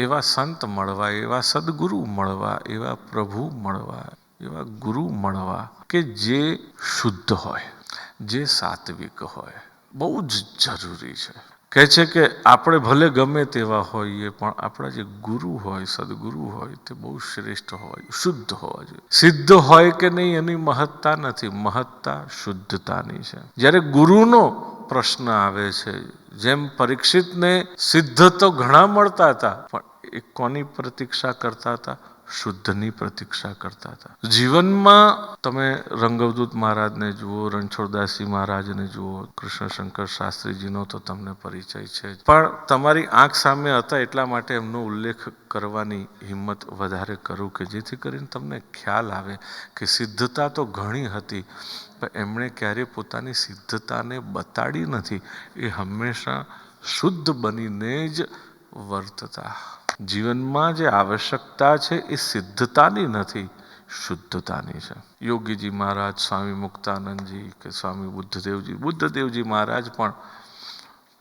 એવા સંત મળવા, એવા સદગુરુ મળવા, એવા પ્રભુ મળવા, એવા ગુરુ મળવા કે જે શુદ્ધ હોય, જે સાત્વિક હોય, બહુ જ જરૂરી છે. કહે છે કે આપણે ભલે ગમે તેવા હોઈએ પણ આપણા જે ગુરુ હોય, સદગુરુ હોય, તે બહુ શ્રેષ્ઠ હોય, શુદ્ધ હોવા જોઈએ. સિદ્ધ હોય કે નહીં એની મહત્તા નથી, મહત્તા શુદ્ધતાની છે. જ્યારે ગુરુનો પ્રશ્ન આવે છે, જેમ પરીક્ષિતને સિદ્ધ તો ઘણા મળતા હતા, પણ એ કોની પ્રતીક્ષા કરતા હતા? શુદ્ધની પ્રતીક્ષા કરતા હતા. જીવનમાં તમે રંગવદૂત મહારાજને જુઓ, રણછોડદાસજી મહારાજને જુઓ, કૃષ્ણશંકર શાસ્ત્રીજીનો તો તમને પરિચય છે, પણ તમારી આંખ સામે હતા એટલા માટે એમનો ઉલ્લેખ કરવાની હિંમત વધારે કરું કે જેથી કરીને તમને ખ્યાલ આવે કે સિદ્ધતા તો ઘણી હતી, પણ એમણે ક્યારેય પોતાની સિદ્ધતાને બતાડી નથી. એ હંમેશા શુદ્ધ બનીને જ વર્તતા. જીવનમાં જે આવશ્યકતા છે એ સિદ્ધતાની નથી, શુદ્ધતાની છે. યોગીજી મહારાજ, સ્વામી મુક્તાનંદજી કે સ્વામી બુદ્ધદેવજી મહારાજ પણ